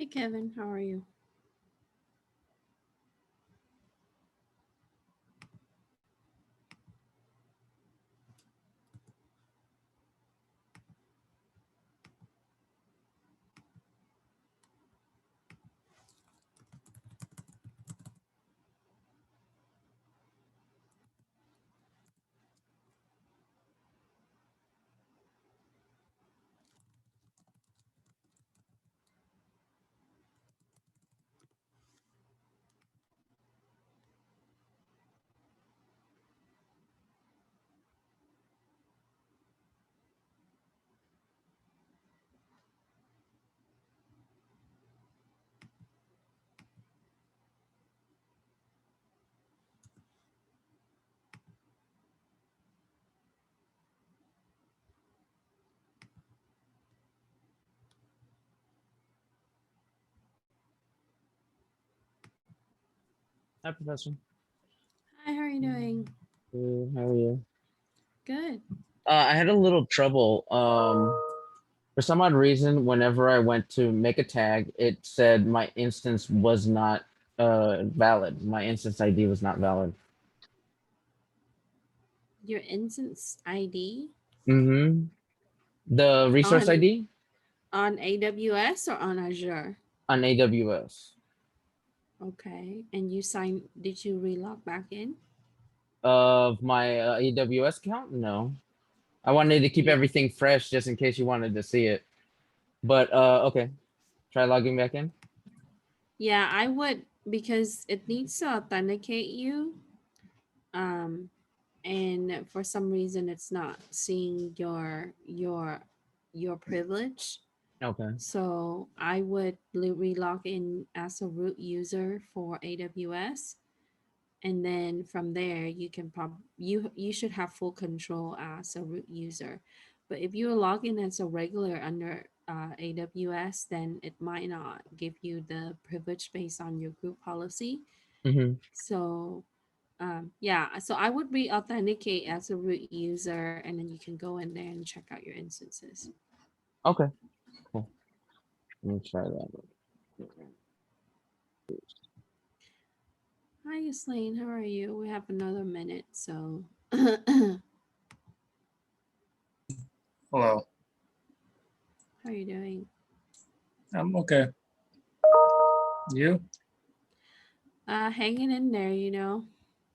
Hey Kevin, how are you? Hi, Professor. Hi, how are you doing? Good, how are you? Good. I had a little trouble. For some odd reason, whenever I went to make a tag, it said my instance was not valid. My instance ID was not valid. Your instance ID Mm-hmm. The resource on ID AWS or on Azure? on AWS Okay. And you signed, did you relog back in? of my AWS account? No. I wanted to keep Yeah. everything fresh just in case you wanted to see it. But okay. Try logging back in. Yeah, I would because it needs to authenticate you. Um, and for some reason it's not seeing your privilege. Okay. So I would relog in as a root user for AWS, and then from there you can you should have full control as a root user. But if you log in as a regular under AWS, then it might not give you the privilege based on your group policy. Mm-hmm. So yeah, so I would re-authenticate as a root user, and then you can go in there and check out your instances. Okay. Cool. Let me try that. Hi, Yuslain, how are you? We have another minute, so how Hello. are you doing? I'm okay. You? Hanging in there,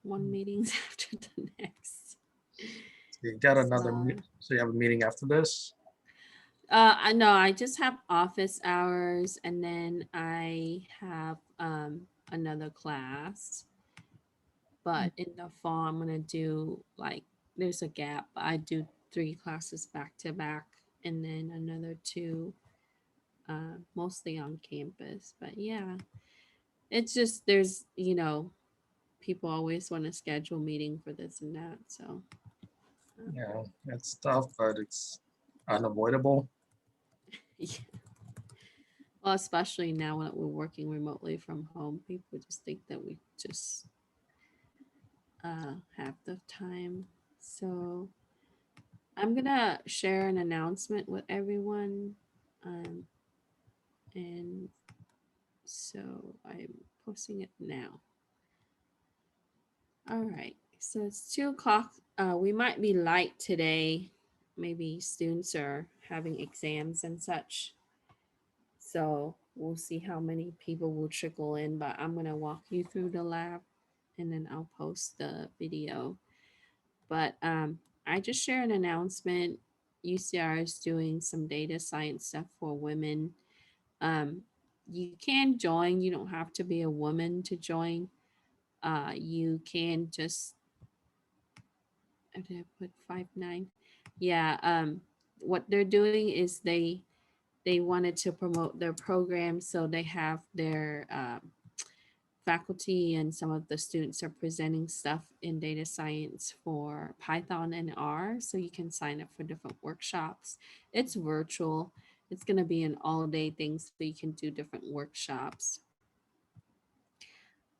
one meetings after the next. So you got another, So, so you have a meeting after this? I know I just have office hours, and then I have another class. But in the fall, I'm gonna do like there's a gap. I do 3 classes back to back, and then another two, mostly on campus. But yeah, it's just there's people always want to schedule meeting for this and that. So Yeah, it's tough, but it's unavoidable. yeah. Well, especially now that we're working remotely from home, people just think that we just have the time. So I'm gonna share an announcement with everyone, um, and so I'm posting it now. All right, so it's 2 o'clock. We might be light today. Maybe students are having exams and such. So we'll see how many people will trickle in, but I'm gonna walk you through the lab and then I'll post the video. But I just share an announcement. UCR is doing some data science stuff for women. Um, you can join. You don't have to be a woman to join. You can just did I put 5'9"? Yeah. What they're doing is they wanted to promote their program, so they have their faculty and some of the students are presenting stuff in data science for Python and R. So you can sign up for different workshops. It's virtual. It's going to be an all day thing, so you can do different workshops.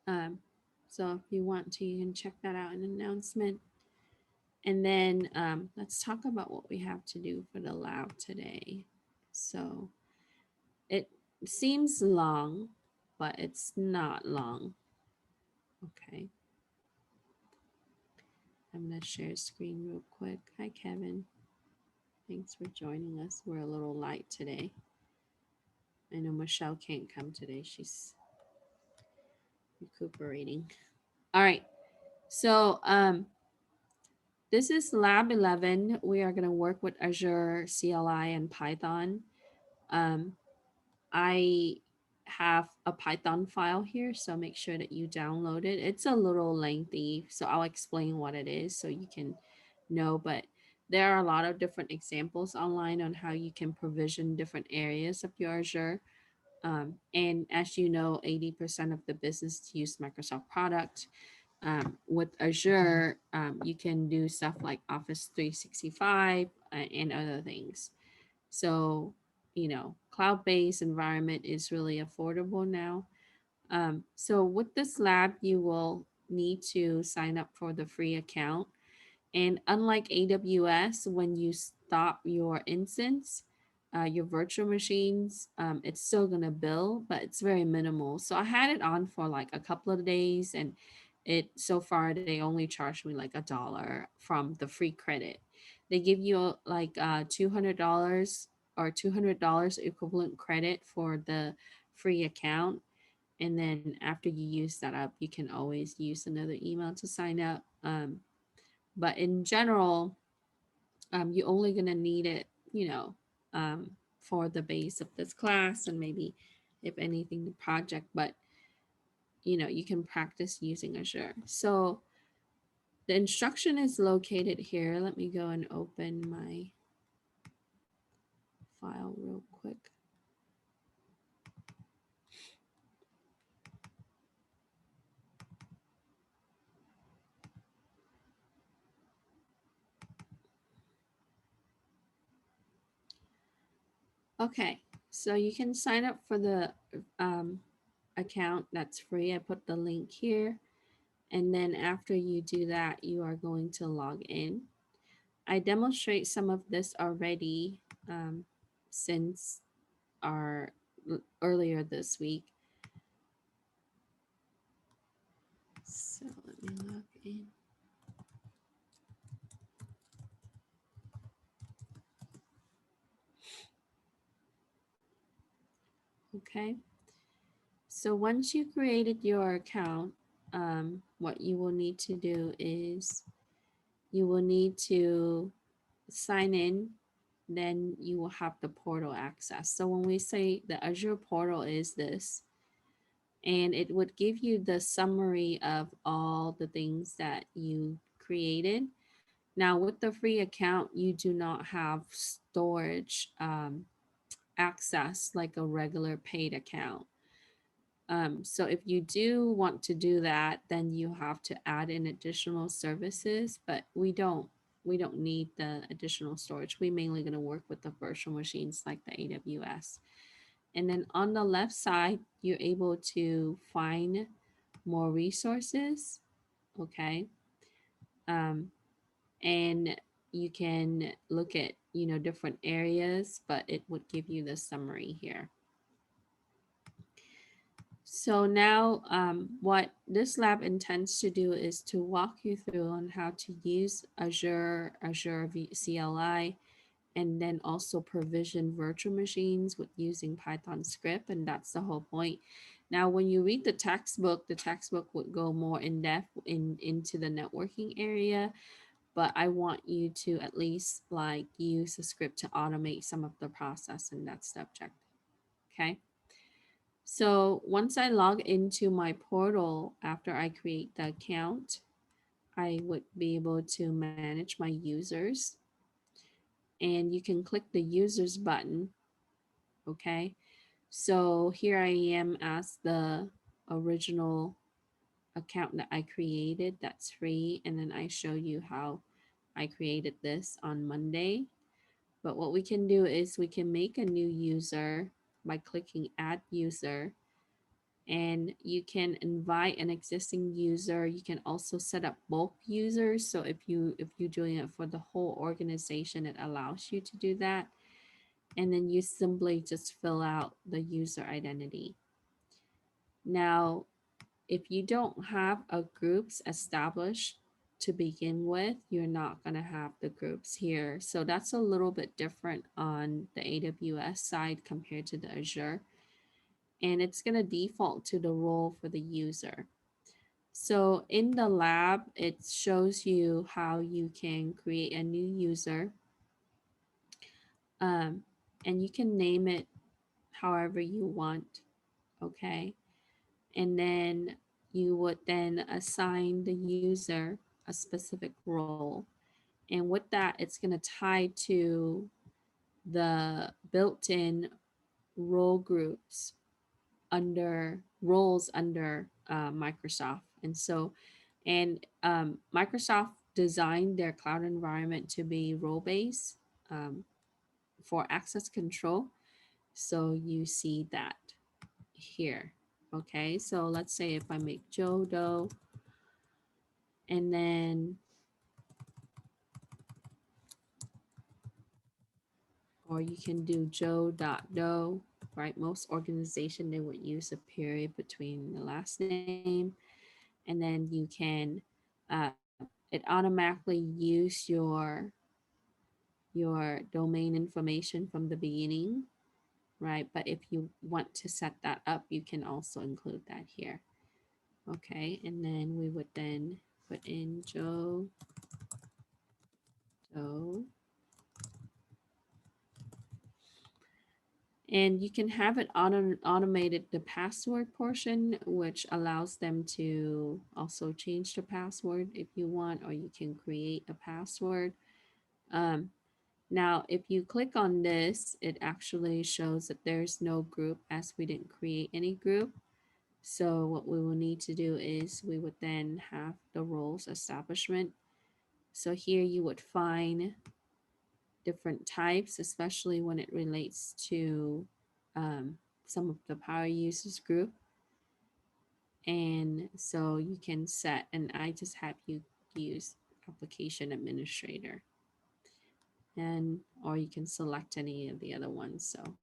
Um, so if you want to, you can check that out in an announcement. And then let's talk about what we have to do for the lab today. So it seems long, but it's not long. Okay. I'm going to share screen real quick. Hi, Kevin. Thanks for joining us. We're a little light today. I know Michelle can't come today. She's recuperating. All right. So this is Lab 11. We are going to work with Azure CLI and Python. Um, I have a Python file here, so make sure that you download it. It's a little lengthy, so I'll explain what it is so you can know. But there are a lot of different examples online on how you can provision different areas of your Azure. And as you know, 80% of the business use Microsoft product. With Azure, you can do stuff like Office 365 and other things. So, cloud-based environment is really affordable now. So with this lab, you will need to sign up for the free account. And unlike AWS, when you stop your instance, your virtual machines, it's still going to bill, but it's very minimal. So I had it on for like a couple of days, and it so far they only charged me like $1 from the free credit. They give you like $200 or $200 equivalent credit for the free account. And then after you use that up, you can always use another email to sign up. But in general, you're only going to need it, for the base of this class and maybe, if anything, the project. But, you can practice using Azure. So the instruction is located here. Let me go and open my file real quick. Okay, so you can sign up for the um, account that's free. I put the link here. And then after you do that, you are going to log in. I demonstrate some of this already since our earlier this week. So let me log in. Okay. So once you created your account, what you will need to do is you will need to sign in. Then you will have the portal access. So when we say the Azure portal is this, and it would give you the summary of all the things that you created. Now, with the free account, you do not have storage access like a regular paid account. So if you do want to do that, then you have to add in additional services, but we don't need the additional storage. We mainly going to work with the virtual machines like the AWS. And then on the left side, you're able to find more resources. Okay. Um, and you can look at, different areas, but it would give you the summary here. So now what this lab intends to do is to walk you through on how to use Azure CLI, and then also provision virtual machines with using Python script. And that's the whole point. Now, when you read the textbook would go more in depth into the networking area, but I want you to at least like use a script to automate some of the process in that subject. Okay. So once I log into my portal after I create the account, I would be able to manage my users, and you can click the users button. Okay. So here I am as the original account that I created that's free, and then I show you how I created this on Monday. But what we can do is we can make a new user by clicking add user, and you can invite an existing user. You can also set up bulk users. So if you're doing it for the whole organization, it allows you to do that. and then you simply just fill out the user identity. Now, if you don't have a groups established to begin with, you're not going to have the groups here. So that's a little bit different on the AWS side compared to the Azure. And it's going to default to the role for the user. So in the lab, it shows you how you can create a new user. And you can name it however you want, okay? And then you would then assign the user a specific role. And with that, it's going to tie to the built-in role groups under roles under Microsoft. And Microsoft designed their cloud environment to be role-based um, for access control. So you see that here. Okay, so let's say if I make Joe Doe, and then, or you can do Joe.Doe, right? Most organization, they would use a period between the last name, and then you can, it automatically use your domain information from the beginning, right? But if you want to set that up, you can also include that here. Okay, and then we would then put in Joe Doe. And you can have it automated the password portion, which allows them to also change the password if you want, or you can create a password. Now, if you click on this, it actually shows that there's no group as we didn't create any group. So what we will need to do is we would then have the roles establishment. So here you would find different types, especially when it relates to some of the power users group. And so you can set, and I just have you use application administrator, and or you can select any of the other ones. So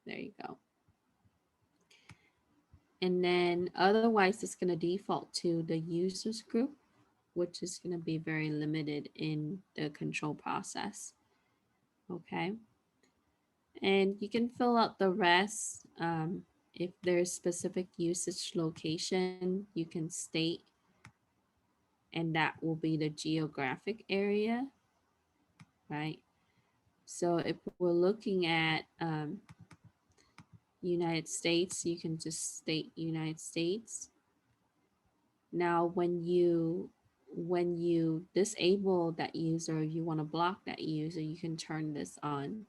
there you go. And then otherwise it's going to default to the users group, which is going to be very limited in the control process. Okay. And you can fill out the rest. If there's specific usage location, you can state, and that will be the geographic area, right? So if we're looking at United States, you can just state United States. Now, when you disable that user, if you want to block that user, you can turn this on,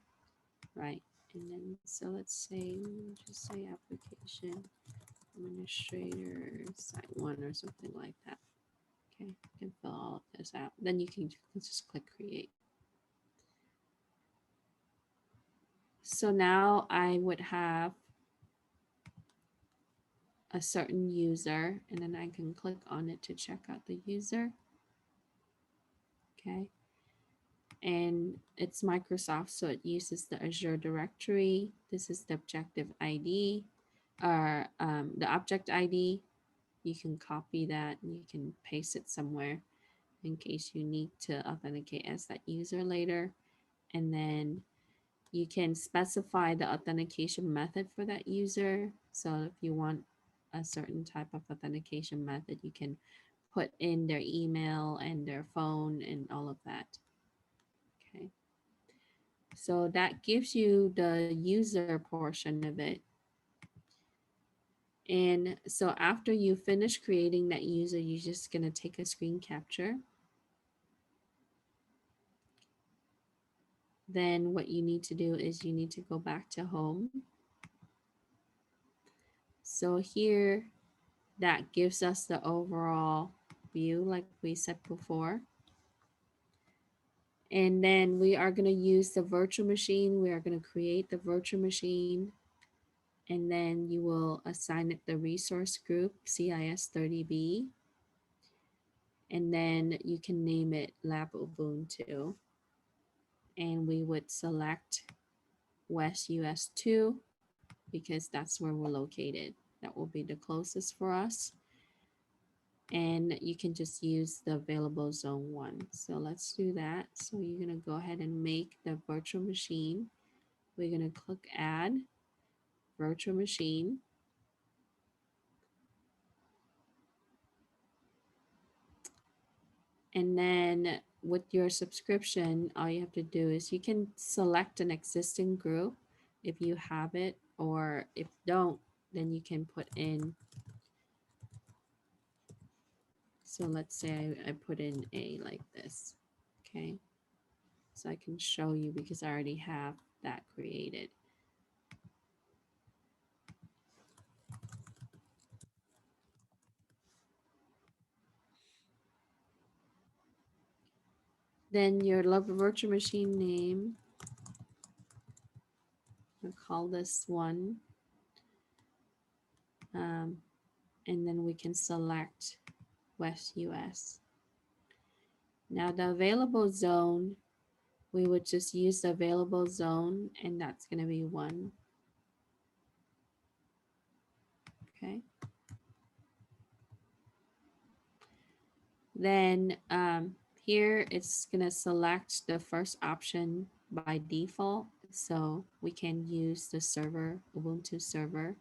right? And then, so let's say, just say application administrator site 1 or something like that. Okay, you can fill all of this out. Then you can just click create. So now I would have a certain user, and then I can click on it to check out the user. Okay. And it's Microsoft, so it uses the Azure directory. This is the objective ID, or the object ID. You can copy that and you can paste it somewhere in case you need to authenticate as that user later. And then you can specify the authentication method for that user. So if you want a certain type of authentication method, you can put in their email and their phone and all of that. Okay. So that gives you the user portion of it. And so after you finish creating that user, you're just going to take a screen capture. Then what you need to do is you need to go back to home. So here, that gives us the overall view like we said before. And then we are going to use the virtual machine. We are going to create the virtual machine. And then you will assign it the resource group, CIS30B. And then you can name it Lab Ubuntu. And we would select West US 2 because that's where we're located. That will be the closest for us. And you can just use the available zone 1. So let's do that. So you're going to go ahead and make the virtual machine. We're going to click add virtual machine. And then with your subscription, all you have to do is you can select an existing group if you have it, or if don't, then you can put in. So let's say I put in A like this. Okay. So I can show you because I already have that created. Then your virtual machine name, I'll call this one. And then we can select West US. Now the available zone, we would just use the available zone, and that's going to be 1. Okay. Then here it's going to select the first option by default. So we can use the server, Ubuntu server.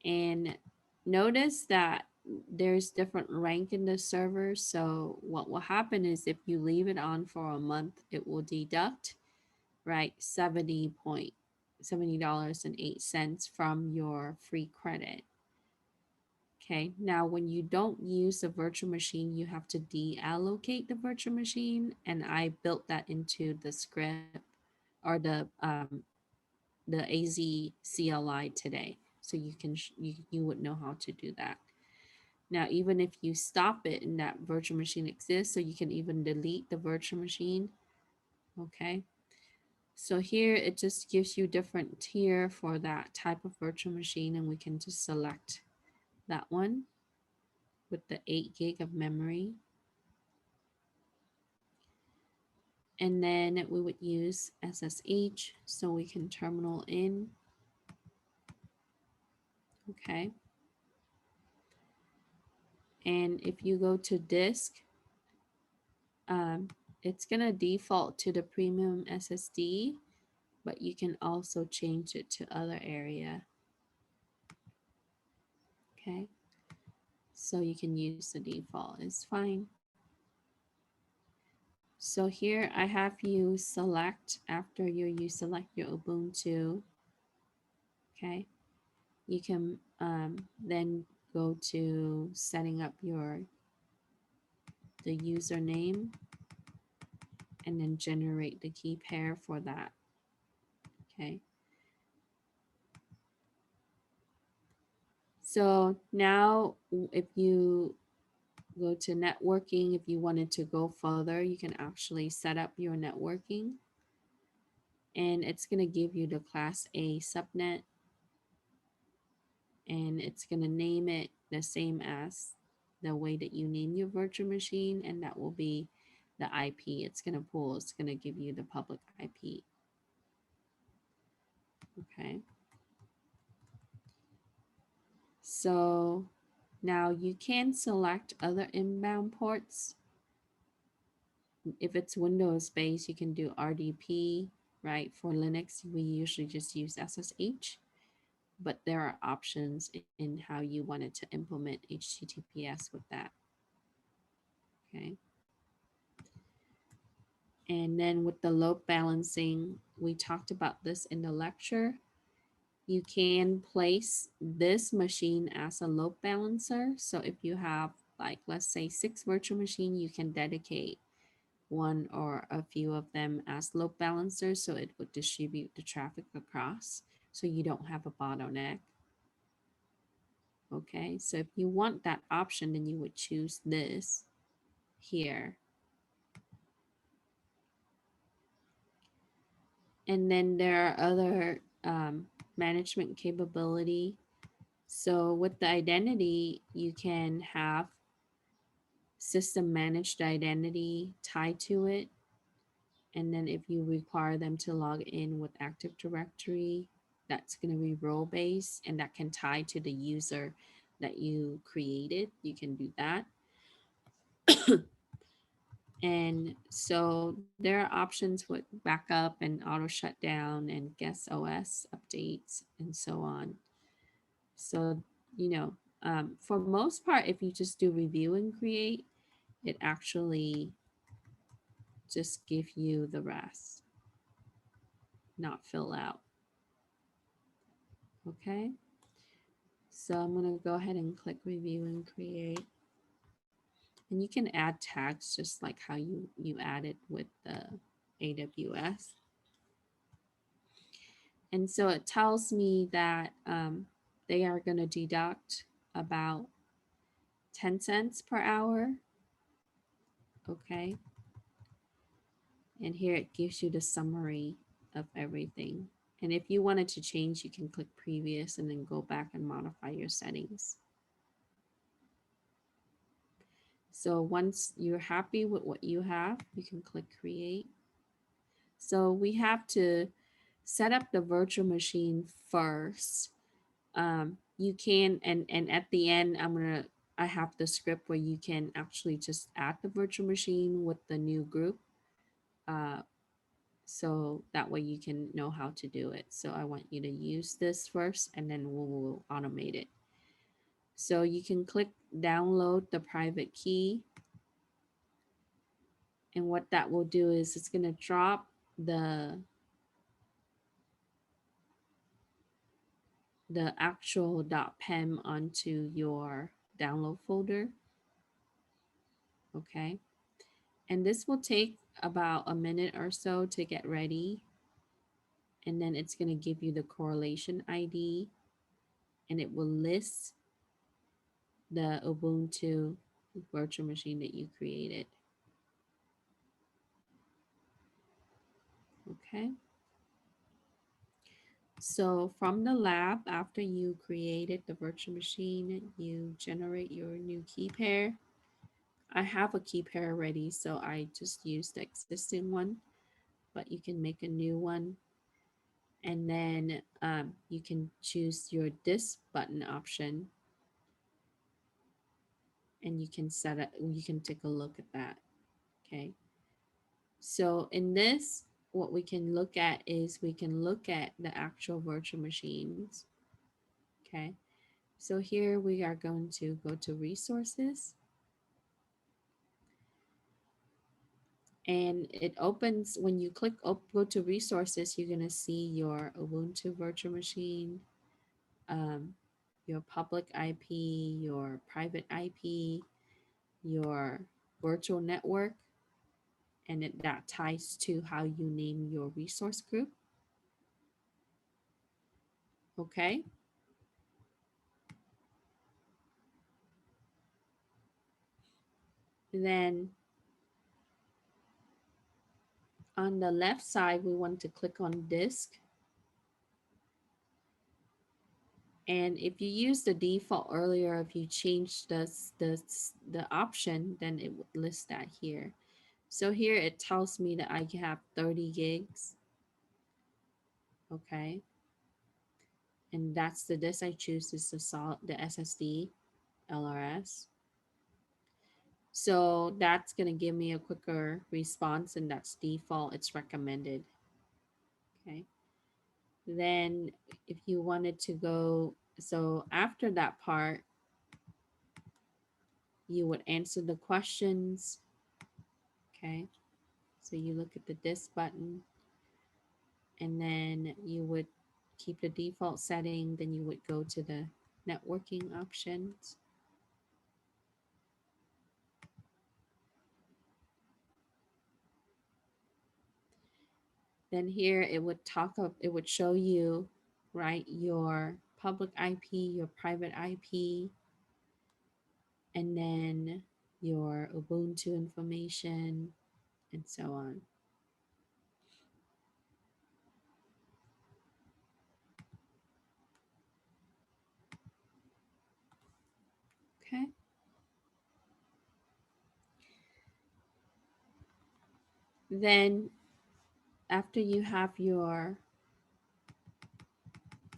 And notice that there's different rank in the server. So what will happen is if you leave it on for a month, it will deduct, right, $70.08 from your free credit. Okay, now when you don't use the virtual machine, you have to deallocate the virtual machine, and I built that into the script or the AZ CLI today, so you can you would know how to do that. Now, even if you stop it and that virtual machine exists, so you can even delete the virtual machine. Okay, so here it just gives you different tier for that type of virtual machine, and we can just select that one with the 8 gig of memory. And then we would use SSH so we can terminal in. Okay. And if you go to disk, it's going to default to the premium SSD, but you can also change it to other area. Okay. So you can use the default, it's fine. So here I have you select, after you select your Ubuntu, okay, you can then go to setting up the username and then generate the key pair for that. Okay. So now if you go to networking, if you wanted to go further, you can actually set up your networking, and it's going to give you the class A subnet, and it's going to name it the same as the way that you name your virtual machine, and that will be the IP it's going to pull. It's going to give you the public IP. Okay. So now you can select other inbound ports. If it's Windows based, you can do RDP, right? For Linux, we usually just use SSH, but there are options in how you wanted to implement HTTPS with that. Okay. And then with the load balancing, we talked about this in the lecture. You can place this machine as a load balancer. So if you have, like, let's say 6 virtual machines, you can dedicate one or a few of them as load balancers, so it would distribute the traffic across, so you don't have a bottleneck. Okay, so if you want that option, then you would choose this here. And then there are other management capability. So with the identity, you can have system managed identity tied to it. And then if you require them to log in with Active Directory, that's going to be role based and that can tie to the user that you created. You can do that. And so there are options with backup and auto shutdown and guest OS updates and so on. So, for most part, if you just do review and create, it actually just give you the rest, not fill out. Okay. So I'm going to go ahead and click review and create. And you can add tags just like how you added with the AWS. And so it tells me that they are going to deduct about 10 cents per hour. Okay. And here it gives you the summary of everything. And if you wanted to change, you can click previous and then go back and modify your settings. So once you're happy with what you have, you can click create. So we have to set up the virtual machine first. You can, and at the end, I have the script where you can actually just add the virtual machine with the new group. So that way you can know how to do it. So I want you to use this first and then we'll automate it. So you can click download the private key. And what that will do is it's going to drop the actual .pem onto your download folder. Okay. And this will take about a minute or so to get ready. And then it's going to give you the correlation ID and it will list the Ubuntu virtual machine that you created. Okay. So from the lab, after you created the virtual machine, you generate your new key pair. I have a key pair already, so I just used the existing one, but you can make a new one. And then you can choose your this button option and you can set it, you can take a look at that. Okay. So in this, what we can look at is we can look at the actual virtual machines. Okay. So here we are going to go to resources. And it opens, when you click go to resources, you're going to see your Ubuntu virtual machine, your public IP, your private IP, your virtual network, and that ties to how you name your resource group. Okay. Then on the left side, we want to click on disk. And if you use the default earlier, if you change the option, then it would list that here. So here it tells me that I have 30 gigs. Okay. And that's the disk I choose is the SSD LRS. So that's going to give me a quicker response and that's default. It's recommended. Okay. Then if you wanted to go, so after that part, you would answer the questions. Okay. So you look at the disk button and then you would keep the default setting. Then you would go to the networking options. Then here it would it would show you, right, your public IP, your private IP, and then your Ubuntu information, and so on. Okay. Then after you have your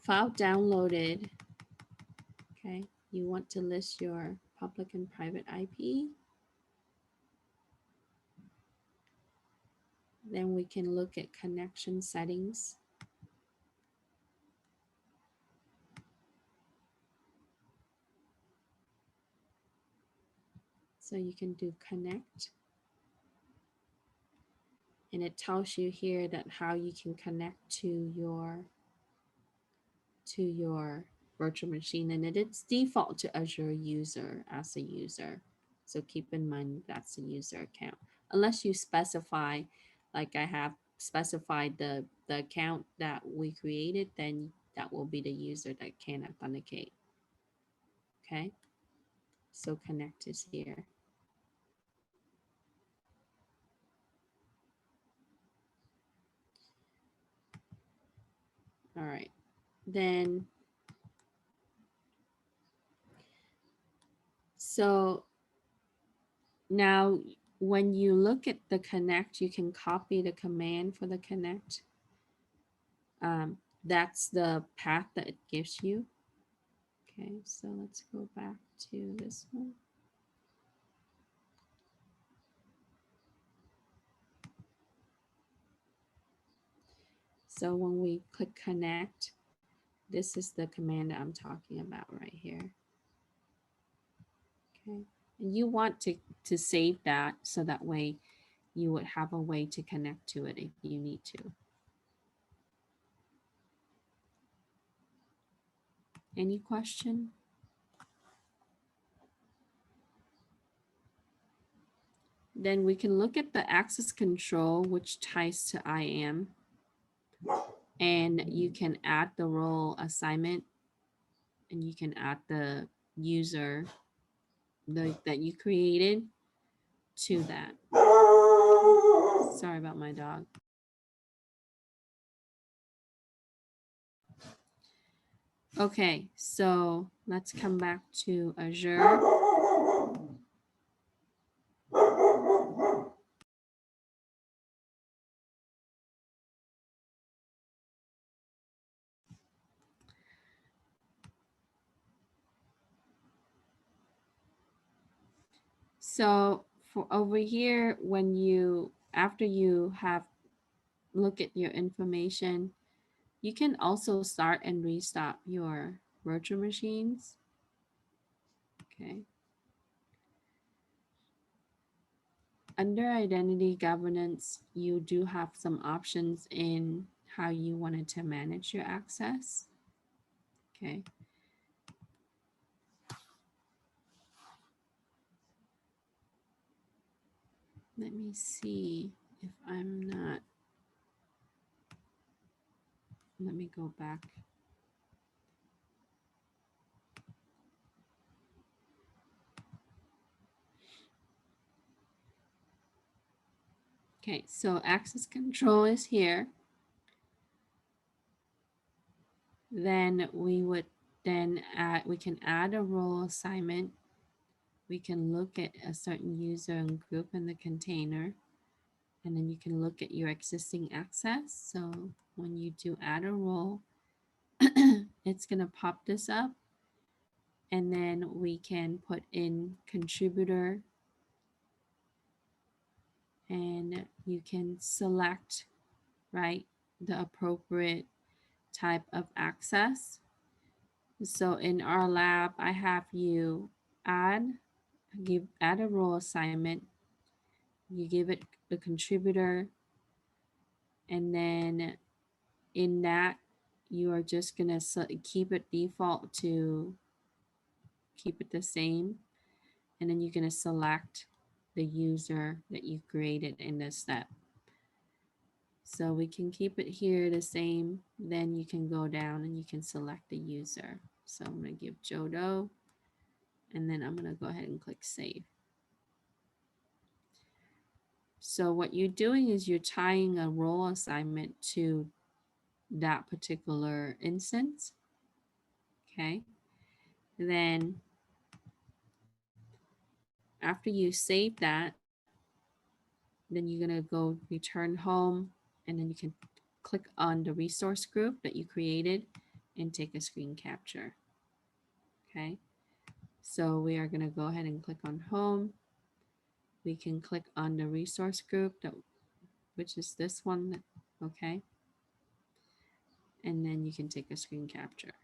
file downloaded, okay, you want to list your public and private IP. Then we can look at connection settings. So you can do connect. And it tells you here that how you can connect to your virtual machine, and it's default to Azure user as a user. So keep in mind that's a user account. Unless you specify, like I have specified the account that we created, then that will be the user that can authenticate. Okay. So connect is here. All right. Then, so now when you look at the connect, you can copy the command for the connect. That's the path that it gives you. Okay, so let's go back to this one. So when we click connect, this is the command that I'm talking about right here. Okay, and you want to save that so that way you would have a way to connect to it if you need to. Any question? Then we can look at the access control, which ties to IAM. And you can add the role assignment, and you can add the user that you created to that. Sorry about my dog. Okay, so let's come back to Azure. So for over here, when you, after you have look at your information, you can also start and restart your virtual machines. Okay. Under identity governance, you do have some options in how you wanted to manage your access. Okay. Let me see if I'm not, let me go back. Okay, so access control is here. Then we would then add, we can add a role assignment. We can look at a certain user and group in the container. And then you can look at your existing access. So when you do add a role, it's going to pop this up. And then we can put in contributor. And you can select, right, the appropriate type of access. So in our lab, I have you add a role assignment. You give it the contributor, and then in that, you are just gonna keep it default to keep it the same, and then you're gonna select the user that you created in this step. So we can keep it here the same. Then you can go down and you can select the user. So I'm gonna give Joe Doe, and then I'm gonna go ahead and click save. So what you're doing is you're tying a role assignment to that particular instance. Okay. Then after you save that, then you're going to go return home, and then you can click on the resource group that you created and take a screen capture. Okay, so we are going to go ahead and click on home. We can click on the resource group, which is this one. Okay, and then you can take a screen capture.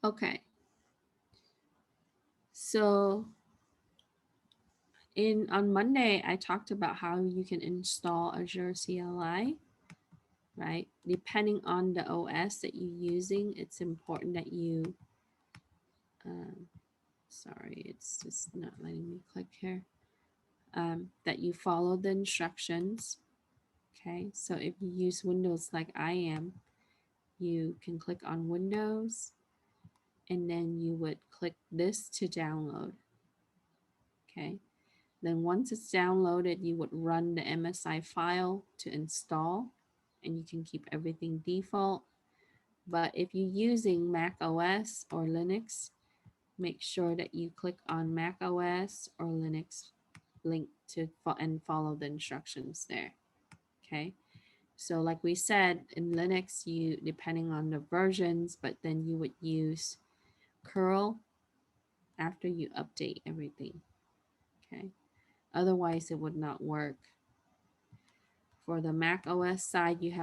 Okay, so on Monday, I talked about how you can install Azure CLI, right? Depending on the OS that you're using, it's important that you, sorry, it's just not letting me click here, that you follow the instructions. Okay, so if you use Windows like I am, you can click on Windows, and then you would click this to download. Okay, then once it's downloaded, you would run the MSI file to install, and you can keep everything default. But if you're using Mac OS or Linux, make sure that you click on Mac OS or Linux link and follow the instructions there. Okay, so like we said, in Linux, you depending on the versions, but then you would use curl after you update everything. Okay, otherwise it would not work. For the Mac OS side, you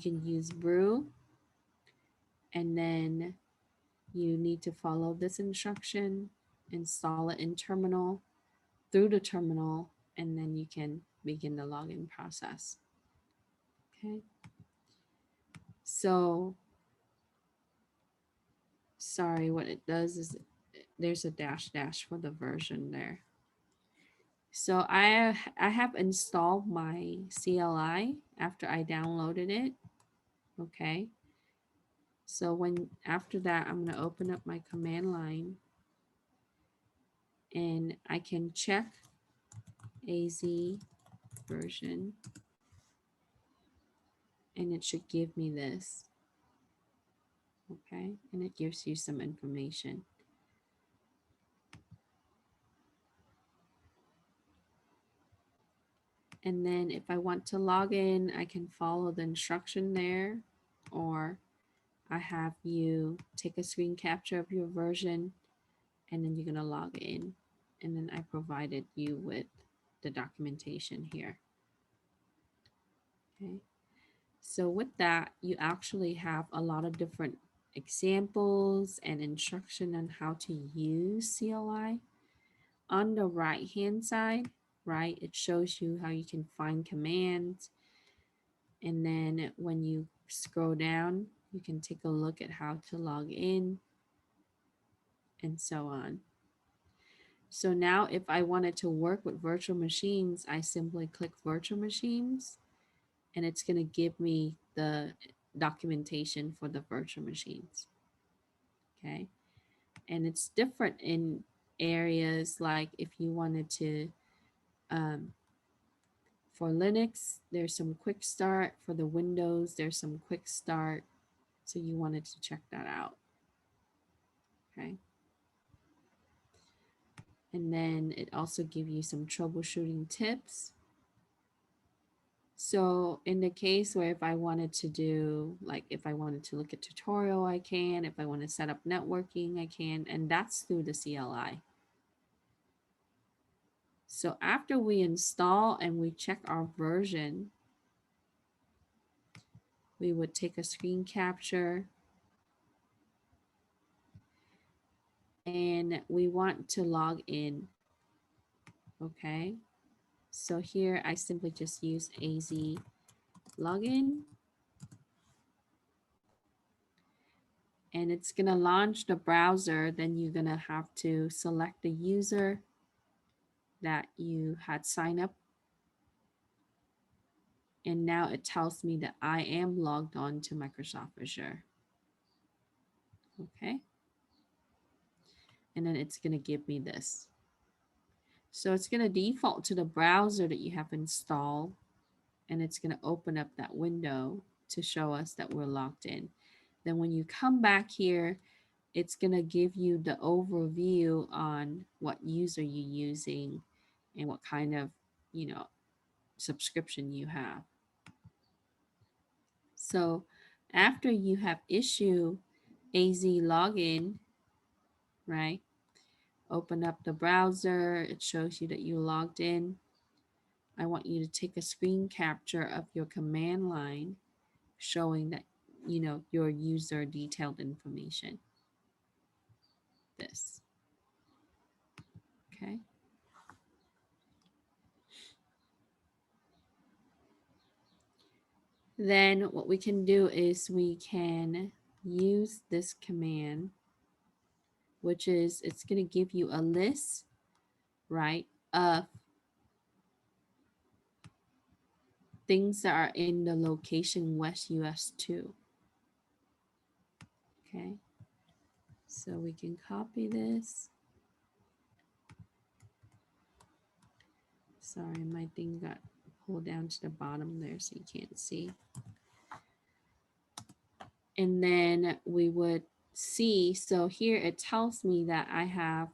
can use brew, and then you need to follow this instruction, install it in terminal, through the terminal, and then you can begin the login process. Okay, so sorry, what it does is there's a dash for the version there. So I have installed my CLI after I downloaded it. Okay, so after that, I'm going to open up my command line, and I can check AZ version, and it should give me this. Okay, and it gives you some information. And then if I want to log in, I can follow the instruction there, or I have you take a screen capture of your version, and then you're going to log in. And then I provided you with the documentation here. Okay, so with that, you actually have a lot of different examples and instruction on how to use CLI. On the right hand side, right, it shows you how you can find commands, and then when you scroll down, you can take a look at how to log in and so on. So now if I wanted to work with virtual machines, I simply click virtual machines, and it's going to give me the documentation for the virtual machines. Okay, and it's different in areas like if you wanted to for Linux, there's some quick start. For the Windows, there's some quick start. So you wanted to check that out. Okay. And then it also gives you some troubleshooting tips. So in the case where if I wanted to do, like if I wanted to look at tutorial, I can. If I want to set up networking, I can. And that's through the CLI. So after we install and we check our version, we would take a screen capture, and we want to log in. Okay, so here I simply just use AZ login, and it's gonna launch the browser. Then you're gonna have to select the user that you had signed up, and now it tells me that I am logged on to Microsoft Azure. Okay, and then it's gonna give me this. So it's gonna default to the browser that you have installed, and it's gonna open up that window to show us that we're logged in. Then when you come back here, it's going to give you the overview on what user you're using and what kind of, you know, subscription you have. So after you have issued AZ login, right? Open up the browser. It shows you that you logged in. I want you to take a screen capture of your command line showing that, you know, your user detailed information. This. Okay. Then what we can do is we can use this command, which is it's going to give you a list, right, of things that are in the location West US 2. Okay. So we can copy this. Sorry, my thing got pulled down to the bottom there so you can't see. And then we would see, so here it tells me that I have,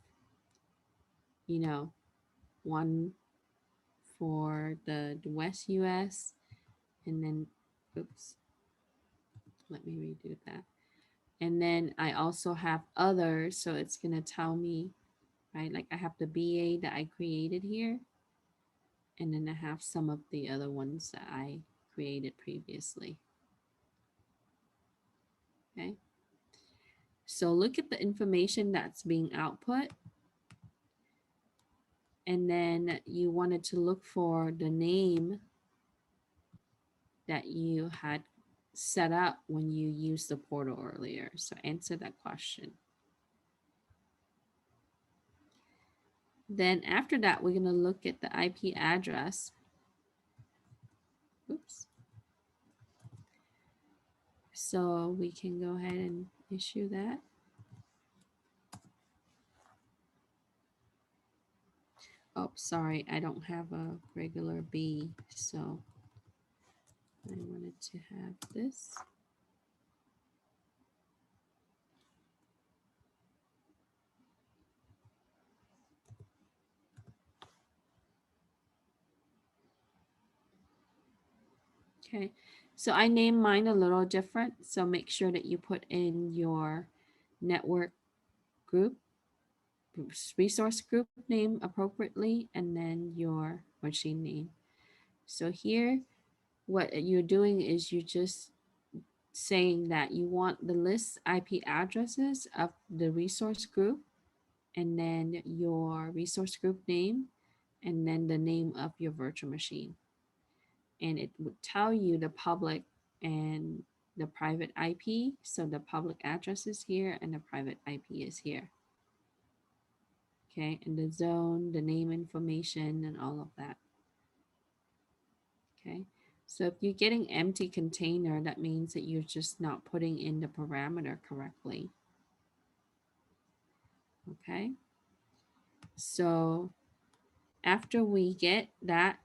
you know, one for the West US, and then, oops, let me redo that. And then I also have others, so it's gonna tell me, right, like I have the BA that I created here, and then I have some of the other ones that I created previously. Okay. So look at the information that's being output. And then you wanted to look for the name that you had set up when you used the portal earlier. So answer that question. Then after that, we're going to look at the IP address. Oops. So we can go ahead and issue that. Oh, sorry, I don't have a regular B, so I wanted to have this. Okay, so I named mine a little different, so make sure that you put in your network group, resource group name appropriately, and then your machine name. So here, what you're doing is you're just saying that you want the list IP addresses of the resource group, and then your resource group name, and then the name of your virtual machine. And it would tell you the public and the private IP. So the public address is here and the private IP is here. Okay, and the zone, the name information, and all of that. Okay, so if you're getting empty container, that means that you're just not putting in the parameter correctly. Okay, so after we get that,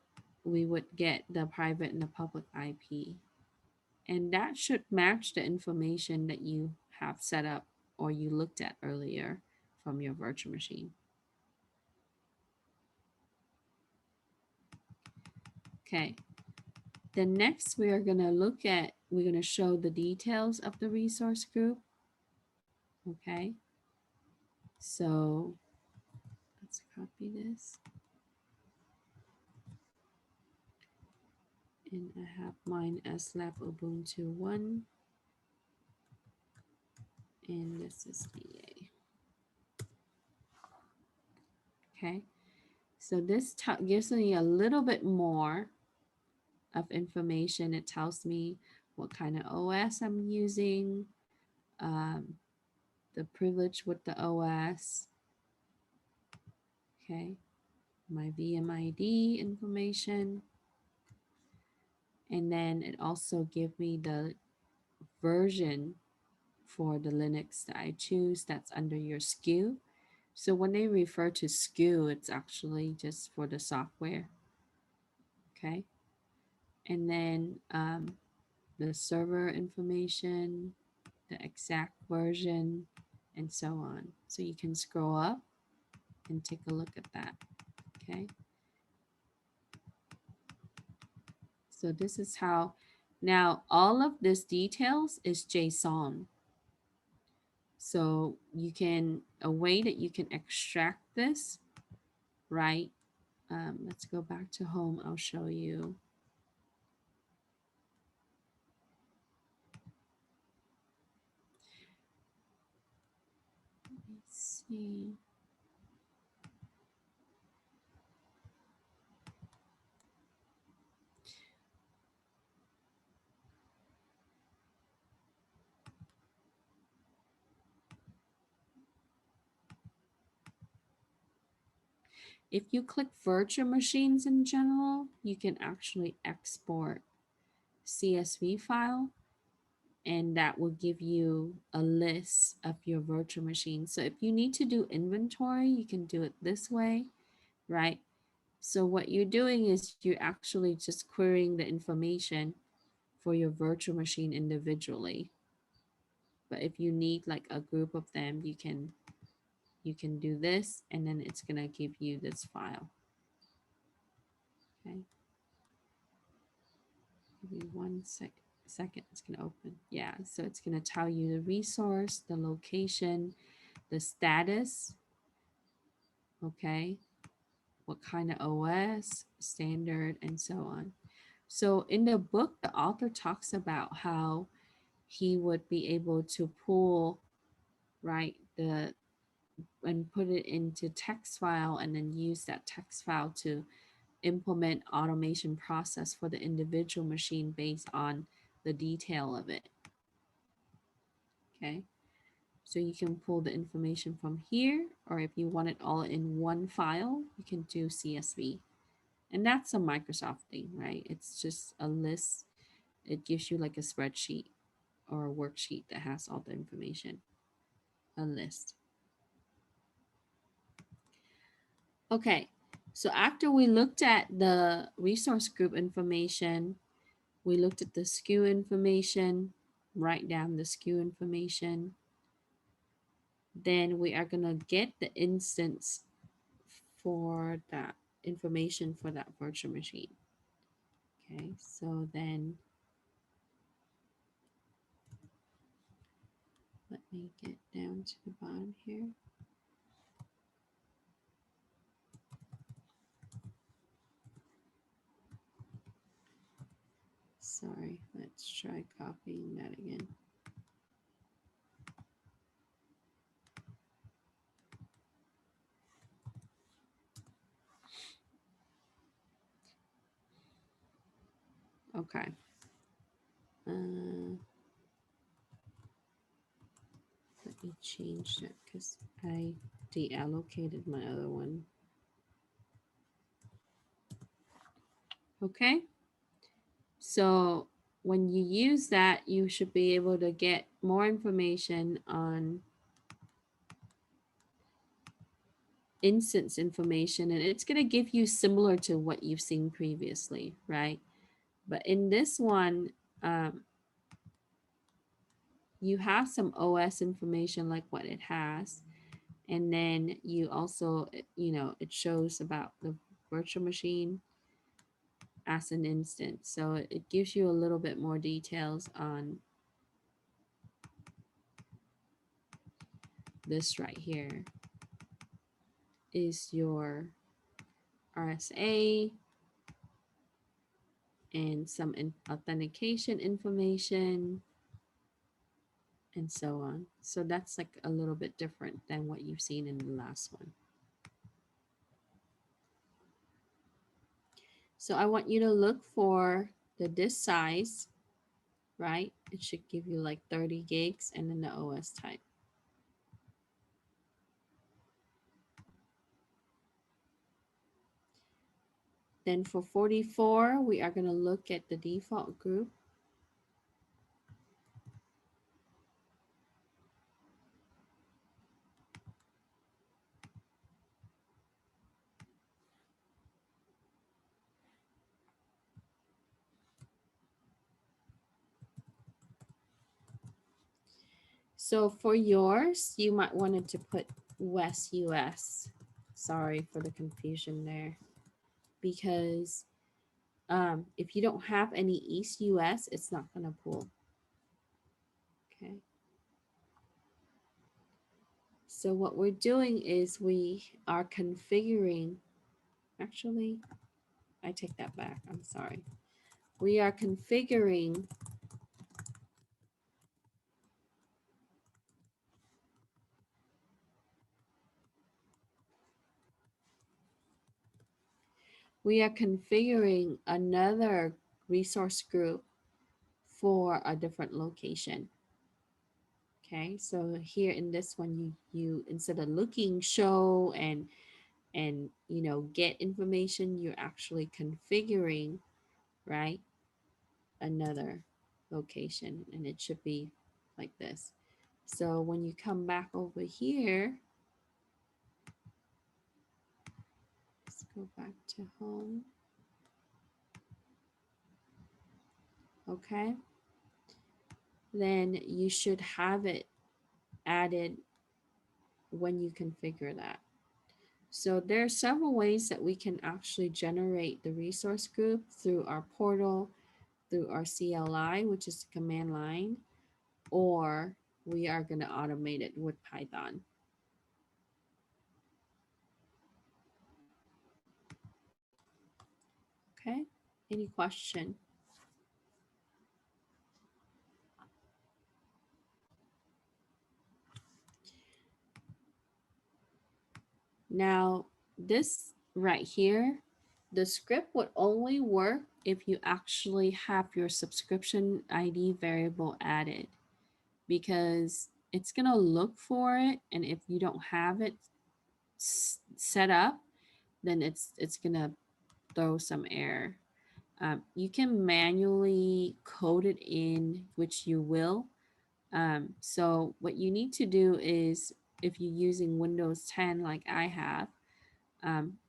we would get the private and the public IP. And that should match the information that you have set up or you looked at earlier from your virtual machine. Okay, then next we are going to look at, we're going to show the details of the resource group. Okay, so let's copy this. And I have mine as Lab Ubuntu 1. And this is BA. Okay, so this gives me a little bit more of information. It tells me what kind of OS I'm using, the privilege with the OS, okay, my VMID information, and then it also gives me the version for the Linux that I choose that's under your SKU. So when they refer to SKU, it's actually just for the software, okay? And then the server information, the exact version, and so on. So you can scroll up and take a look at that. Okay. So this is how, now all of this details is JSON. So you can, a way that you can extract this, right? Let's go back to home. I'll show you. Let's see. If you click virtual machines in general, you can actually export CSV file, and that will give you a list of your virtual machines. So if you need to do inventory, you can do it this way, right? So what you're doing is you're actually just querying the information for your virtual machine individually. But if you need like a group of them, you can do this, and then it's gonna give you this file. Okay. Give me one second, it's gonna open. Yeah, so it's gonna tell you the resource, the location, the status, okay, what kind of OS, standard, and so on. So in the book, the author talks about how he would be able to pull, right, the and put it into text file, and then use that text file to implement automation process for the individual machine based on the detail of it. Okay, so you can pull the information from here, or if you want it all in one file, you can do CSV. And that's a Microsoft thing, right? It's just a list. It gives you like a spreadsheet or a worksheet that has all the information, a list. Okay, so after we looked at the resource group information, we looked at the SKU information, write down the SKU information. Then we are gonna get the instance for that information for that virtual machine. Okay, so then let me get down to the bottom here. Sorry, let's try copying that again. Okay. Let me change that because I deallocated my other one. Okay. So when you use that, you should be able to get more information on instance information, and it's going to give you similar to what you've seen previously, right? But in this one, you have some OS information like what it has, and then you also, it shows about the virtual machine as an instance. So it gives you a little bit more details on this right here is your RSA and some authentication information and so on. So that's like a little bit different than what you've seen in the last one. So I want you to look for the disk size, right? It should give you like 30 gigs, and then the OS type. Then for 44, we are going to look at the default group. So for yours, you might wanted to put West US. Sorry for the confusion there. Because if you don't have any East US, it's not going to pull. Okay. So what we're doing is we are configuring, actually, I take that back. I'm sorry. We are configuring another resource group for a different location. Okay, so here in this one, you instead of looking show and get information, you're actually configuring, right, another location, and it should be like this. So when you come back over here, let's go back to home. Okay, then you should have it added when you configure that. So there are several ways that we can actually generate the resource group through our portal, through our CLI, which is the command line, or we are going to automate it with Python. Okay, any question? Now, this right here, the script would only work if you actually have your subscription ID variable added, because it's going to look for it, and if you don't have it set up, then it's going to throw some error. You can manually code it in, which you will. So what you need to do is, if you're using Windows 10 like I have,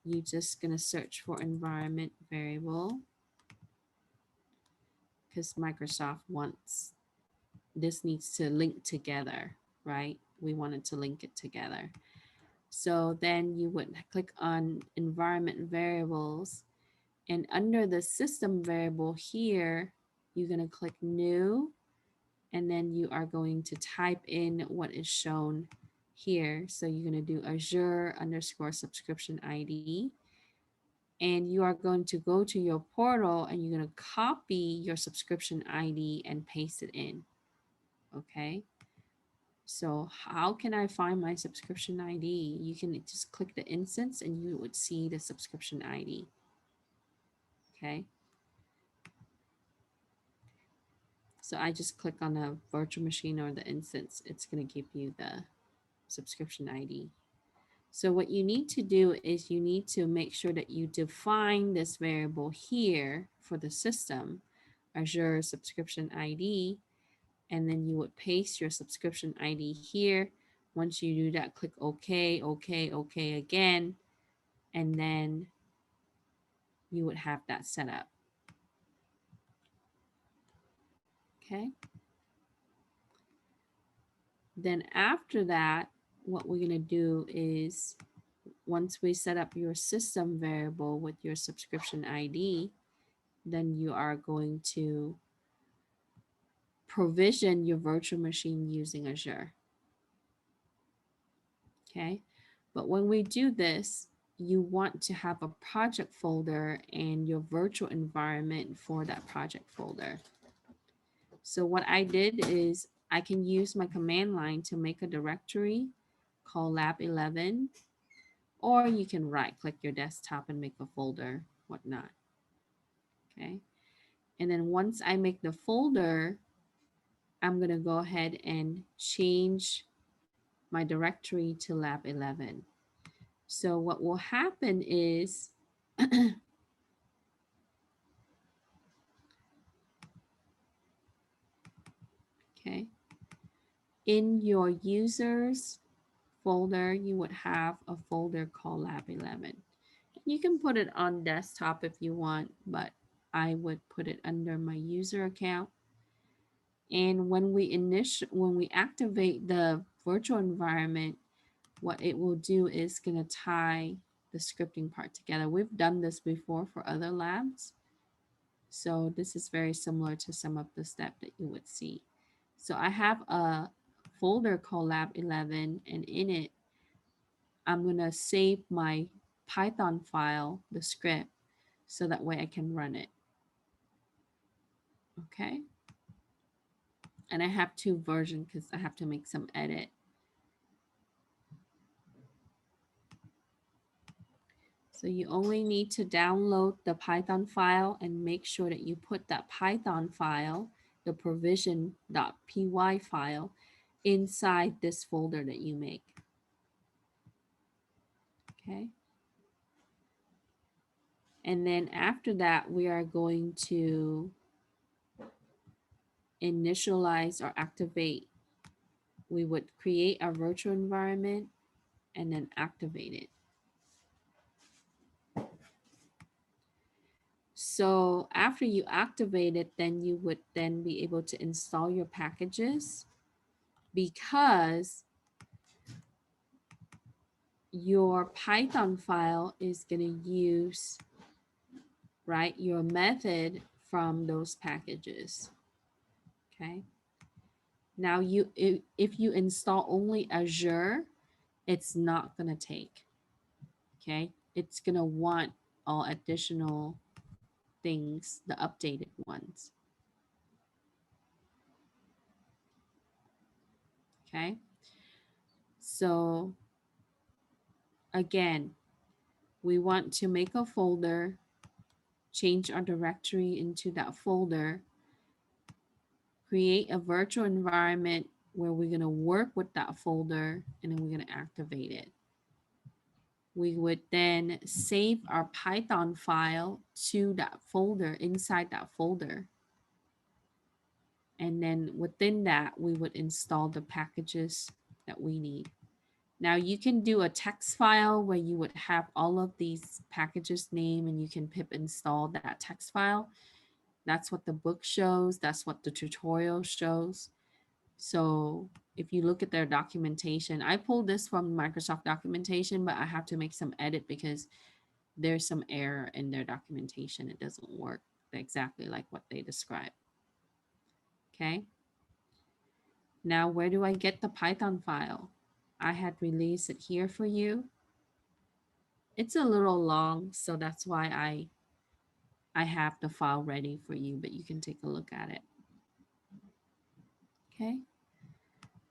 you're just going to search for environment variable, because Microsoft wants, this needs to link together, right? We wanted to link it together. So then you would click on environment variables, and under the system variable here, you're going to click new, and then you are going to type in what is shown here. So you're going to do Azure _ subscription ID, and you are going to go to your portal and you're going to copy your subscription ID and paste it in. Okay. So how can I find my subscription ID? You can just click the instance and you would see the subscription ID. Okay. So I just click on the virtual machine or the instance. It's going to give you the subscription ID. So what you need to do is you need to make sure that you define this variable here for the system, Azure subscription ID, and then you would paste your subscription ID here. Once you do that, click OK, OK, OK again, and then you would have that set up. Okay. Then after that, what we're going to do is, once we set up your system variable with your subscription ID, then you are going to provision your virtual machine using Azure. Okay. But when we do this, you want to have a project folder and your virtual environment for that project folder. So what I did is I can use my command line to make a directory called Lab 11, or you can right click your desktop and make a folder, whatnot. Okay. And then once I make the folder, I'm going to go ahead and change my directory to Lab 11. So what will happen is okay, in your users folder, you would have a folder called Lab 11. You can put it on desktop if you want, but I would put it under my user account. And when we activate the virtual environment, what it will do is going to tie the scripting part together. We've done this before for other labs. So this is very similar to some of the steps that you would see. So I have a folder called Lab 11, and in it, I'm going to save my Python file, the script, so that way I can run it. Okay. And I have two versions because I have to make some edit. So you only need to download the Python file and make sure that you put that Python file, the provision.py file, inside this folder that you make. Okay. And then after that, we are going to initialize or activate. We would create a virtual environment and then activate it. So after you activate it, then you would then be able to install your packages, because your Python file is going to use, right, your method from those packages. Okay. Now if you install only Azure, it's not going to take. Okay. It's going to want all additional things, the updated ones. Okay. So again, we want to make a folder, change our directory into that folder, create a virtual environment where we're going to work with that folder, and then we're going to activate it. We would then save our Python file to that folder, inside that folder. And then within that, we would install the packages that we need. Now you can do a text file where you would have all of these packages name, and you can pip install that text file. That's what the book shows. That's what the tutorial shows. So if you look at their documentation, I pulled this from Microsoft documentation, but I have to make some edit because there's some error in their documentation. It doesn't work exactly like what they describe. Okay. Now, where do I get the Python file? I had released it here for you. It's a little long, so that's why I have the file ready for you, but you can take a look at it. Okay.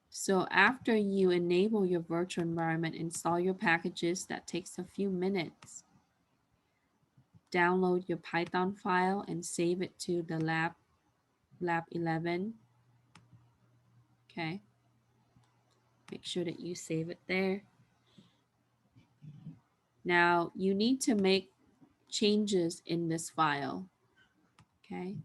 So after you enable your virtual environment, install your packages, that takes a few minutes. Download your Python file and save it to the lab 11. Okay. Make sure that you save it there. Now you need to make changes in this file. Okay.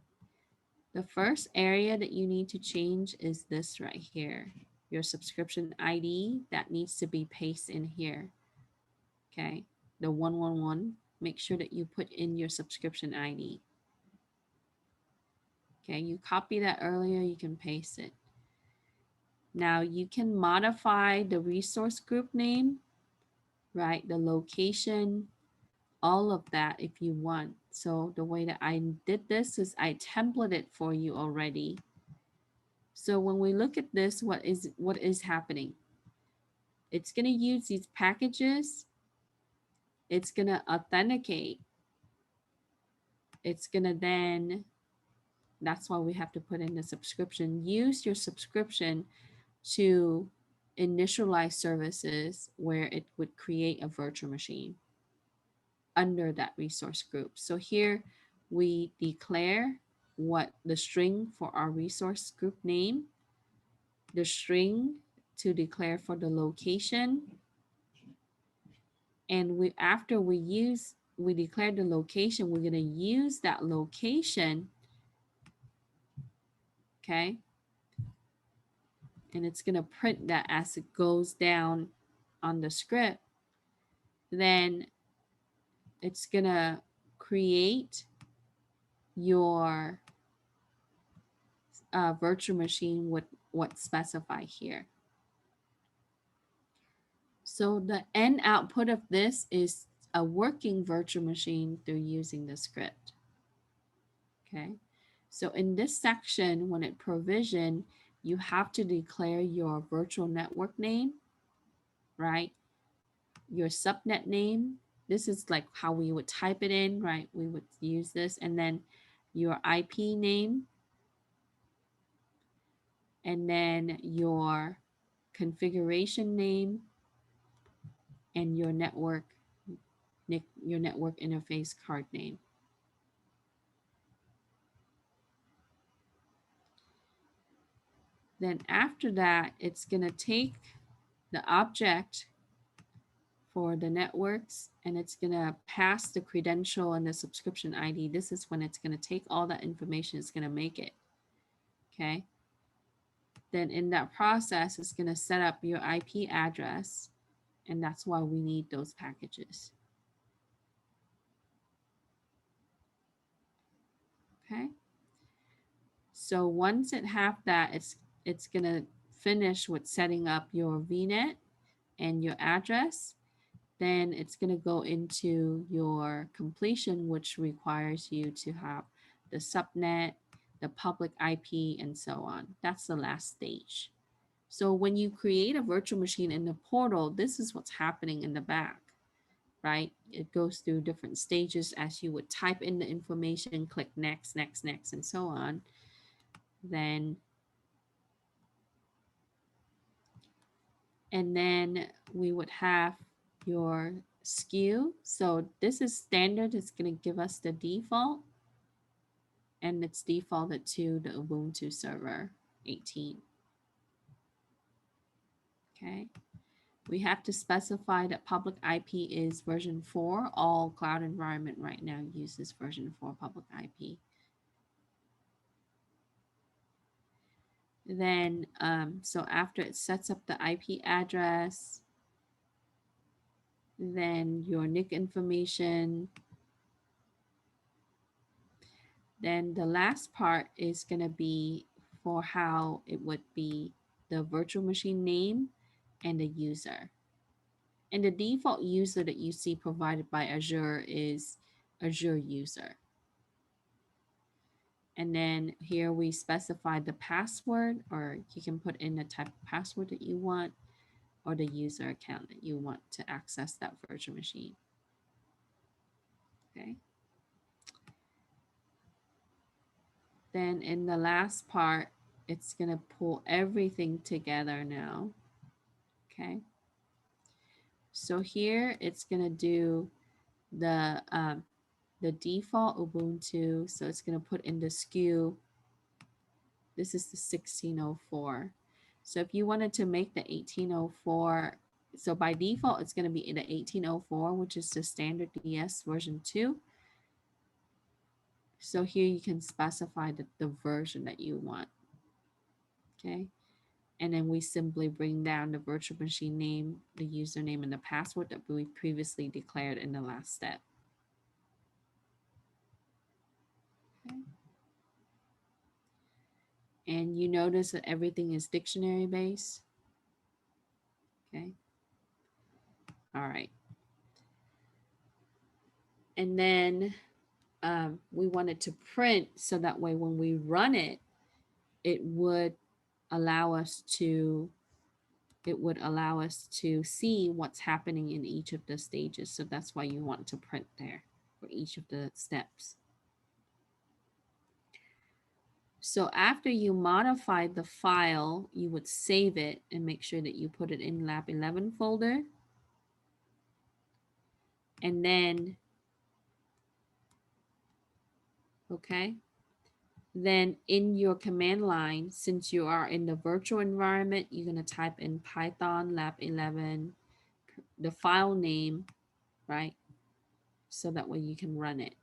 The first area that you need to change is this right here. Your subscription ID, that needs to be pasted in here. Okay. The 111, make sure that you put in your subscription ID. Okay. You copy that earlier, you can paste it. Now you can modify the resource group name, right? The location, all of that if you want. So the way that I did this is I templated for you already. So when we look at this, what is happening? It's going to use these packages. It's going to authenticate. It's going to then, that's why we have to put in the subscription. Use your subscription to initialize services where it would create a virtual machine under that resource group. So here we declare what the string for our resource group name, the string to declare for the location, and after we declare the location, we're going to use that location, okay, and it's going to print that as it goes down on the script. Then it's going to create your virtual machine would what specify here. So the end output of this is a working virtual machine through using the script. Okay, so in this section, when it provision, you have to declare your virtual network name, right? Your subnet name. This is like how we would type it in, right? We would use this, and then your IP name, and then your configuration name, and your network interface card name. Then after that, it's going to take the object for the networks, and it's going to pass the credential and the subscription ID. This is when it's going to take all that information, it's going to make it. Okay. Then in that process, it's going to set up your IP address, and that's why we need those packages. Okay. So once it have that, it's going to finish with setting up your VNet and your address. Then it's going to go into your completion, which requires you to have the subnet, the public IP, and so on. That's the last stage. So when you create a virtual machine in the portal, this is what's happening in the back, right? It goes through different stages as you would type in the information, click next, next, next, and so on. Then we would have your SKU. So this is standard. It's going to give us the default, and it's defaulted to the Ubuntu server 18. Okay. We have to specify that public IP is version 4. All cloud environment right now uses version 4 public IP. Then, so after it sets up the IP address, then your NIC information, then the last part is going to be for how it would be the virtual machine name and the user. And the default user that you see provided by Azure is Azure user. And then here we specify the password, or you can put in the type of password that you want, or the user account that you want to access that virtual machine. Okay. Then in the last part, it's going to pull everything together now. Okay. So here it's going to do the default Ubuntu. So it's going to put in the SKU. This is the 1604. So if you wanted to make the 1804, so by default, it's going to be in the 1804, which is the standard DS version 2. So here you can specify the version that you want. Okay. And then we simply bring down the virtual machine name, the username, and the password that we previously declared in the last step. Okay. And you notice that everything is dictionary based. Okay. All right. And then we want it to print so that way when we run it, it would allow us to see what's happening in each of the stages. So that's why you want to print there for each of the steps. So after you modify the file, you would save it and make sure that you put it in Lab 11 folder. And then, okay, then in your command line, since you are in the virtual environment, you're going to type in Python Lab 11, the file name, right? So that way you can run it.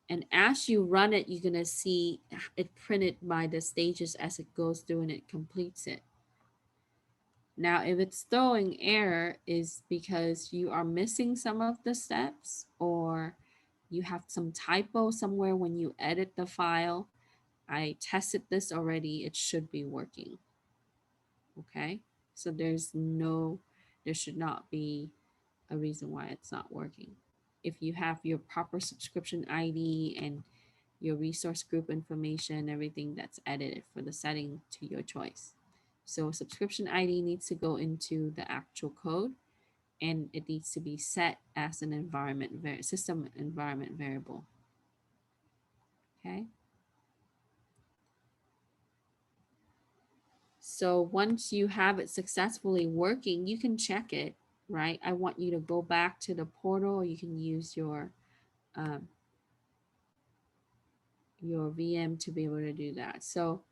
And as you run it, you're going to see it printed by the stages as it goes through and it completes it. Now, if it's throwing error, is because you are missing some of the steps, or you have some typo somewhere when you edit the file. I tested this already. It should be working. Okay. So there should not be a reason why it's not working. If you have your proper subscription ID and your resource group information, everything that's edited for the setting to your choice. So subscription ID needs to go into the actual code, and it needs to be set as an system environment variable. Okay. So once you have it successfully working, you can check it, right? I want you to go back to the portal, or you can use your VM to be able to do that. So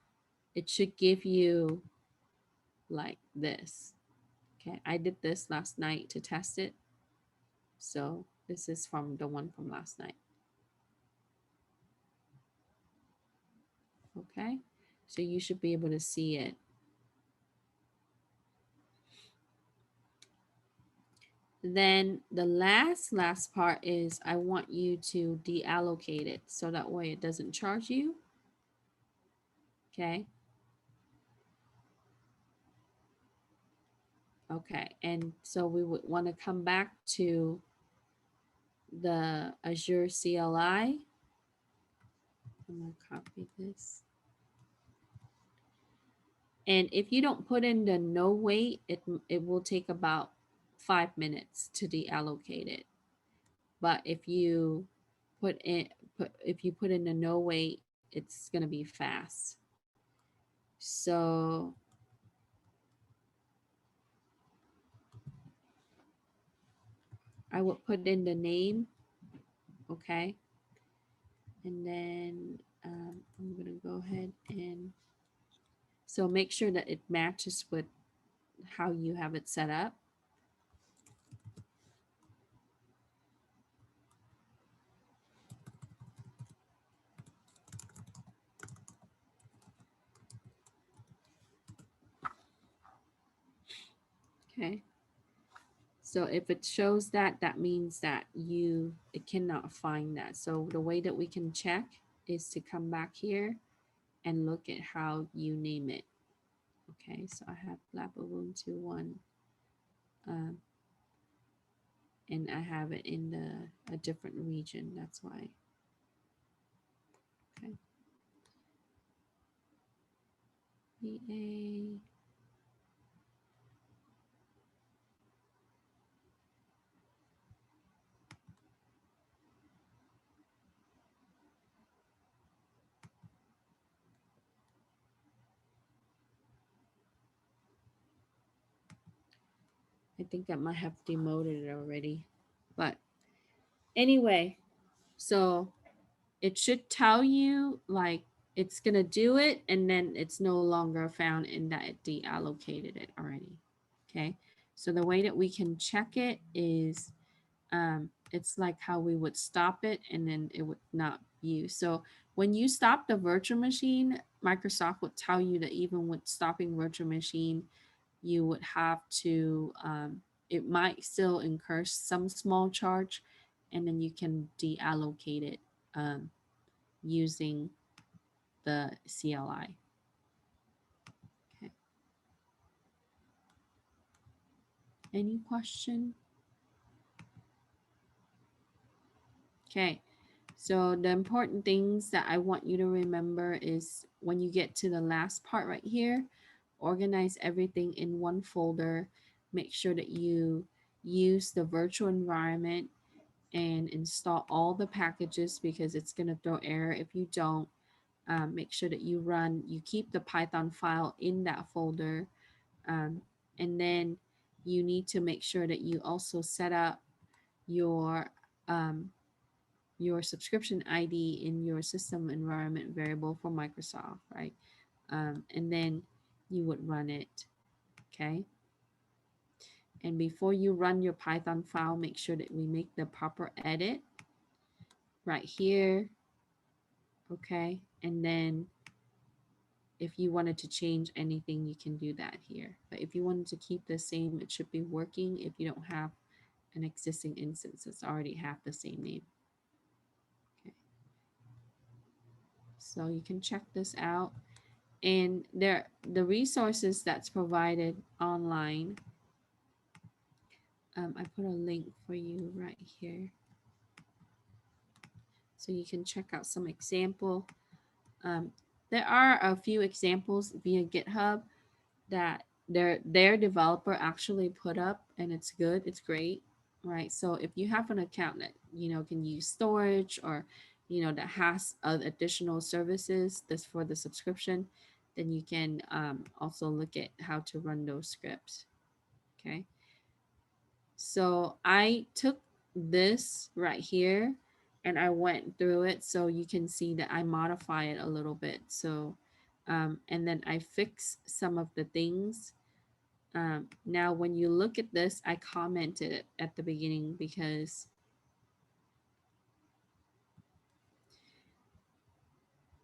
it should give you like this. Okay, I did this last night to test it. So this is from the one from last night. Okay, so you should be able to see it. Then the last part is I want you to deallocate it so that way it doesn't charge you. Okay. Okay, and so we would want to come back to the Azure CLI. I'm going to copy this. And if you don't put in the no wait, it will take about 5 minutes to deallocate it. But if you put in the no wait, it's going to be fast. So I would put in the name, okay? And then I'm going to go ahead and so make sure that it matches with how you have it set up. Okay. So if it shows that, that means that it cannot find that. So the way that we can check is to come back here and look at how you name it. Okay, so I have Lab Ubuntu 1. And I have it in a different region. That's why. Okay. VA. I think I might have demoted it already. But anyway, so it should tell you like it's going to do it, and then it's no longer found in that it deallocated it already. Okay. So the way that we can check it is it's like how we would stop it and then it would not use. So when you stop the virtual machine, Microsoft would tell you that even with stopping virtual machine, you would have to, it might still incur some small charge, and then you can deallocate it using the CLI. Okay. Any question? Okay. So the important things that I want you to remember is when you get to the last part right here, organize everything in one folder. Make sure that you use the virtual environment and install all the packages, because it's going to throw error if you don't. Make sure that you keep the Python file in that folder. And then you need to make sure that you also set up your subscription ID in your system environment variable for Microsoft, right? And then you would run it, okay? And before you run your Python file, make sure that we make the proper edit right here, okay? And then if you wanted to change anything, you can do that here. But if you wanted to keep the same, it should be working if you don't have an existing instance that's already have the same name. Okay. So you can check this out. And the resources that's provided online. I put a link for you right here. So you can check out some example. Um, there are a few examples via GitHub that their developer actually put up, and it's good, it's great, right? So if you have an account that can use storage, or that has additional services that's for the subscription, then you can also look at how to run those scripts. Okay, so I took this right here and I went through it, so you can see that I modify it a little bit. So and then I fix some of the things. Now, when you look at this, I commented it at the beginning because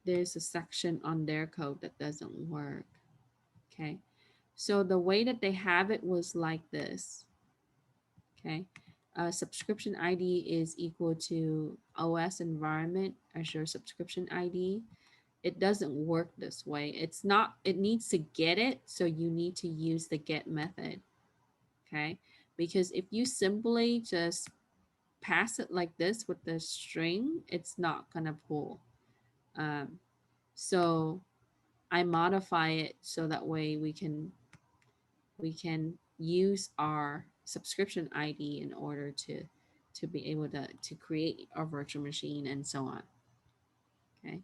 there's a section on their code that doesn't work. Okay, so the way that they have it was like this. Okay, subscription ID is equal to OS environment Azure subscription ID. It doesn't work this way. It's not, it needs to get it, so you need to use the get method. Okay, because if you simply just pass it like this with the string, it's not gonna pull. So I modify it so that way we can use our subscription ID in order to be able to create our virtual machine and so on. Okay,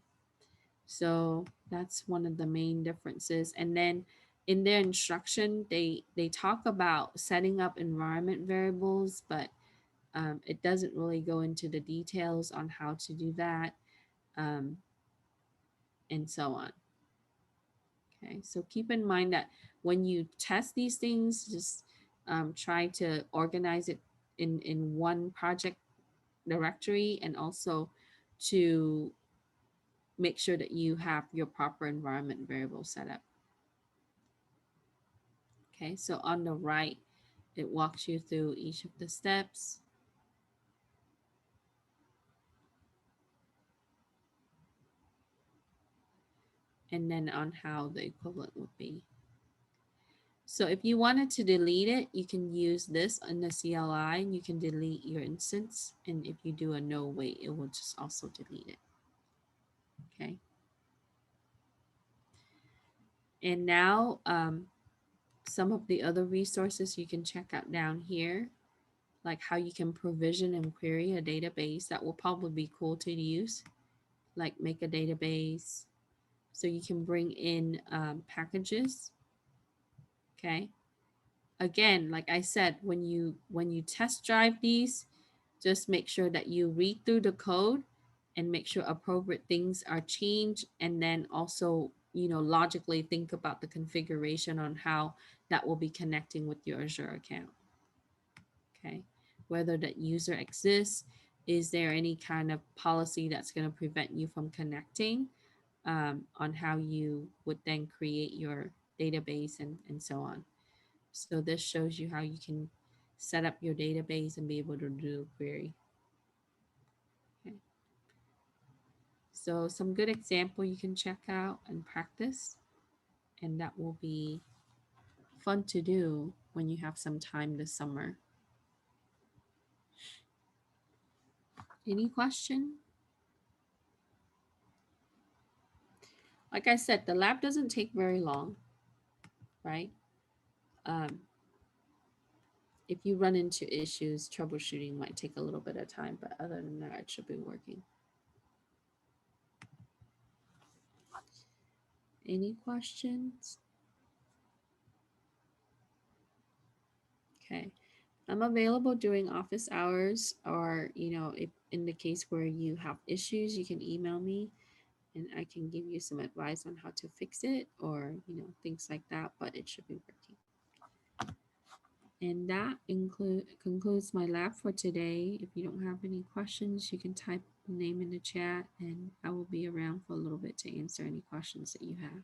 so that's one of the main differences. And then in their instruction, they talk about setting up environment variables, but it doesn't really go into the details on how to do that, um, and so on. Okay, so keep in mind that when you test these things, just try to organize it in one project directory, and also to make sure that you have your proper environment variable set up. Okay, so on the right, it walks you through each of the steps. And then on how the equivalent would be. So if you wanted to delete it, you can use this in the CLI, and you can delete your instance. And if you do a no wait, it will just also delete it. Okay. And now some of the other resources you can check out down here, like how you can provision and query a database. That will probably be cool to use, like make a database. So you can bring in packages. Okay. Again, like I said, when you test drive these, just make sure that you read through the code and make sure appropriate things are changed, and then also logically think about the configuration on how that will be connecting with your Azure account. Okay, whether that user exists, is there any kind of policy that's going to prevent you from connecting, on how you would then create your database, and so on. So this shows you how you can set up your database and be able to do query. Okay. So some good example you can check out and practice, and that will be fun to do when you have some time this summer. Any question? Like I said, the lab doesn't take very long, right? If you run into issues, troubleshooting might take a little bit of time, but other than that, it should be working. Any questions? Okay. I'm available during office hours, or, if in the case where you have issues, you can email me and I can give you some advice on how to fix it, or, things like that, but it should be working. And that concludes my lab for today. If you don't have any questions, you can type the name in the chat, and I will be around for a little bit to answer any questions that you have.